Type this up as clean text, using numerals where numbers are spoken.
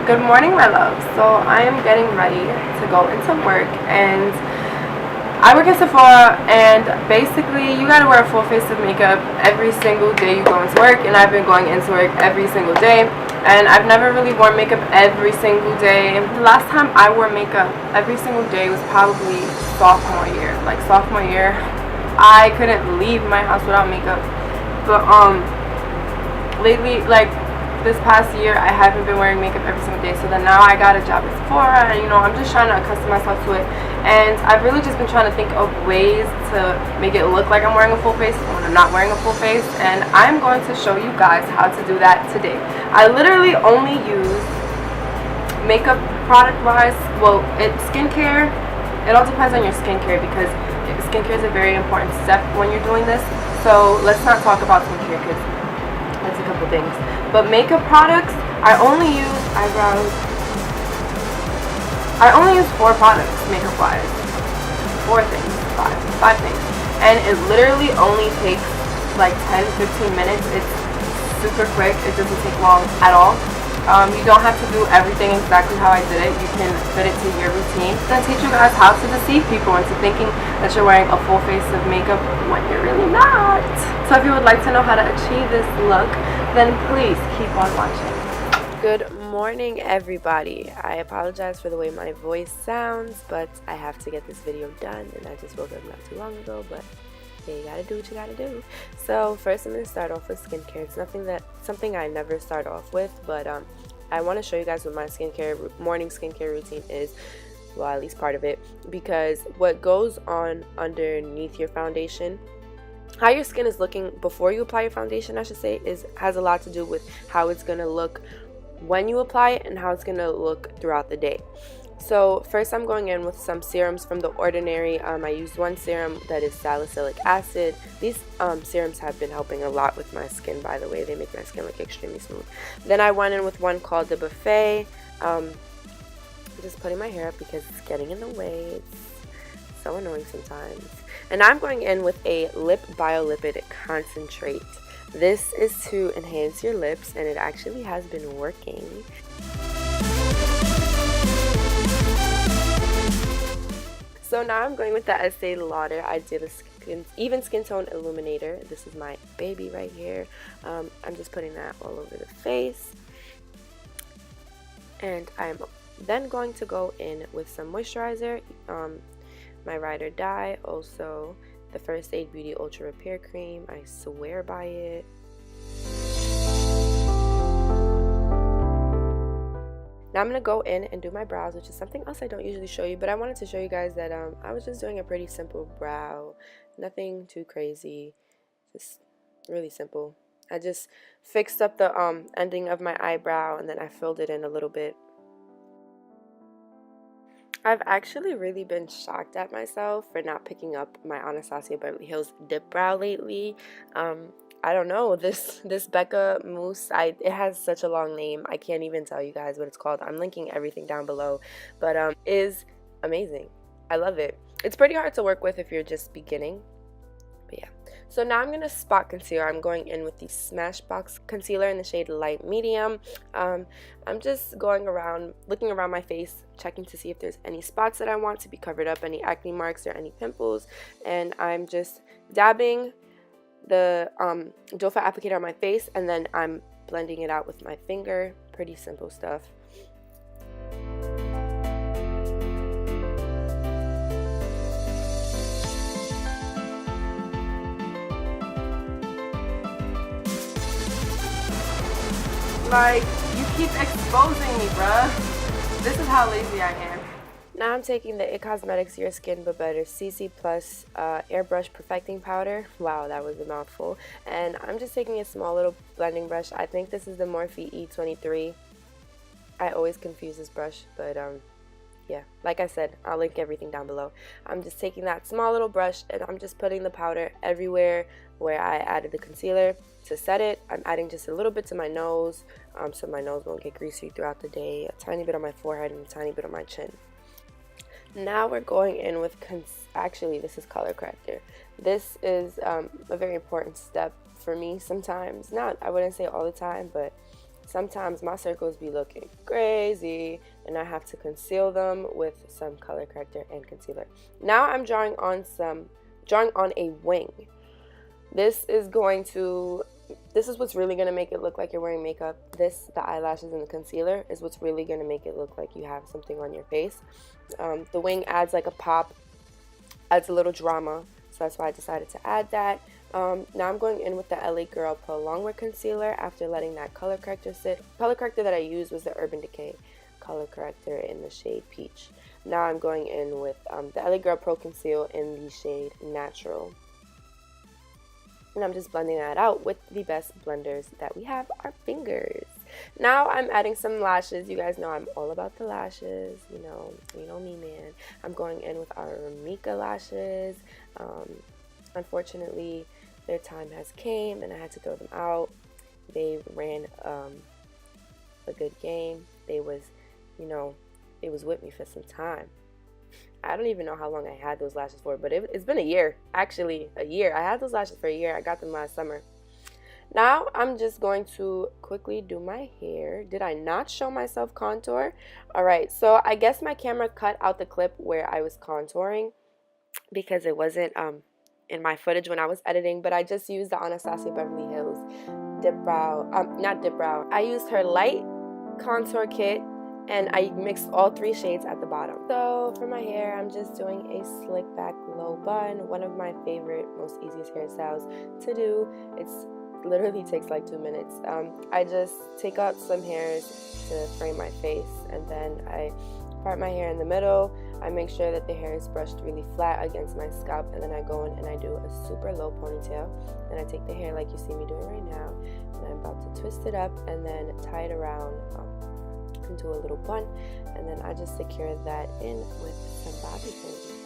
Good morning, my love. So I am getting ready to go into work, and I work at Sephora, and basically you gotta wear a full face of makeup every single day you go into work, and I've been going into work every single day, and I've never really worn makeup every single day. The last time I wore makeup every single day was probably sophomore year. Like sophomore year, I couldn't leave my house without makeup. But lately, like this past year, I haven't been wearing makeup every single day. So then now I got a job at Sephora, and I'm just trying to accustom myself to it. And I've really just been trying to think of ways to make it look like I'm wearing a full face when I'm not wearing a full face. And I'm going to show you guys how to do that today. I literally only use makeup product wise, well, it's skincare. It all depends on your skincare, because skincare is a very important step when you're doing this. So let's not talk about skincare, because that's a couple things. But makeup products, I only use eyebrows. I only use 4 products makeup wise. 4 things, 5 things. And it literally only takes like 10-15 minutes. It's super quick. It doesn't take long at all. You don't have to do everything exactly how I did it. You can fit it to your routine. I'm going to teach you guys how to deceive people into thinking that you're wearing a full face of makeup when you're really not. So if you would like to know how to achieve this look, then please keep on watching. Good morning, everybody. I apologize for the way my voice sounds, but I have to get this video done, and I just woke up not too long ago, but yeah, you gotta do what you gotta do. So first I'm gonna start off with skincare. It's something I never start off with, but I want to show you guys what my morning skincare routine is. Well, at least part of it, because what goes on underneath your foundation, how your skin is looking before you apply your foundation, I should say, has a lot to do with how it's gonna look when you apply it and how it's gonna look throughout the day. So first I'm going in with some serums from The Ordinary. I used one serum that is salicylic acid. These serums have been helping a lot with my skin, by the way. They make my skin look extremely smooth. Then I went in with one called The Buffet. I'm just putting my hair up because it's getting in the way. It's so annoying sometimes. And I'm going in with a lip biolipid concentrate. This is to enhance your lips, and it actually has been working. So now I'm going with the Estee Lauder Idealist Even Skin Tone Illuminator. This is my baby right here. I'm just putting that all over the face. And I'm then going to go in with some moisturizer. My Ride or Die, also the First Aid Beauty Ultra Repair Cream. I swear by it. Now I'm going to go in and do my brows, which is something else I don't usually show you, but I wanted to show you guys that I was just doing a pretty simple brow. Nothing too crazy, just really simple. I just fixed up the ending of my eyebrow, and then I filled it in a little bit. I've actually really been shocked at myself for not picking up my Anastasia Beverly Hills dip brow lately. I don't know, this Becca mousse, it has such a long name. I can't even tell you guys what it's called. I'm linking everything down below, but is amazing. I love it. It's pretty hard to work with if you're just beginning, but yeah. So now I'm going to spot concealer. I'm going in with the Smashbox concealer in the shade Light Medium. I'm just going around, looking around my face, checking to see if there's any spots that I want to be covered up, any acne marks or any pimples, and I'm just dabbing the doe foot applicator on my face, and then I'm blending it out with my finger. Pretty simple stuff. Like, you keep exposing me, bruh. This is how lazy I am. Now I'm taking the It Cosmetics Your Skin But Better CC Plus Airbrush Perfecting Powder. Wow, that was a mouthful. And I'm just taking a small little blending brush. I think this is the Morphe E23. I always confuse this brush, but yeah, like I said, I'll link everything down below. I'm just taking that small little brush, and I'm just putting the powder everywhere where I added the concealer. To set it, I'm adding just a little bit to my nose, so my nose won't get greasy throughout the day, a tiny bit on my forehead, and a tiny bit on my chin. Now we're going in with, actually this is color corrector. This is a very important step for me sometimes. I wouldn't say all the time, but sometimes my circles be looking crazy and I have to conceal them with some color corrector and concealer. Now I'm drawing on a wing. This is what's really going to make it look like you're wearing makeup. The eyelashes and the concealer is what's really going to make it look like you have something on your face. The wing adds like a pop, adds a little drama, so that's why I decided to add that. Now I'm going in with the LA Girl Pro Longwear Concealer after letting that color corrector sit. Color corrector that I used was the Urban Decay color corrector in the shade Peach. Now I'm going in with the LA Girl Pro Conceal in the shade Natural. And I'm just blending that out with the best blenders that we have, our fingers. Now I'm adding some lashes. You guys know I'm all about the lashes. You know me, man. I'm going in with our Mika lashes. Unfortunately, their time has came and I had to throw them out. They ran a good game. They was with me for some time. I don't even know how long I had those lashes for, but it's been a year. Actually, a year. I had those lashes for a year. I got them last summer. Now I'm just going to quickly do my hair. Did I not show myself contour? Alright, so I guess my camera cut out the clip where I was contouring because it wasn't in my footage when I was editing, but I just used the Anastasia Beverly Hills Dip Brow, not Dip Brow. I used her light contour kit and I mixed all 3 shades at the bottom. So for my hair, I'm just doing a slick back low bun, one of my favorite, most easiest hairstyles to do. It's literally takes like 2 minutes. I just take out some hairs to frame my face, and then I part my hair in the middle. I make sure that the hair is brushed really flat against my scalp, and then I go in and I do a super low ponytail. And I take the hair like you see me doing right now, and I'm about to twist it up and then tie it around into a little bun, and then I just secure that in with some bobby pins.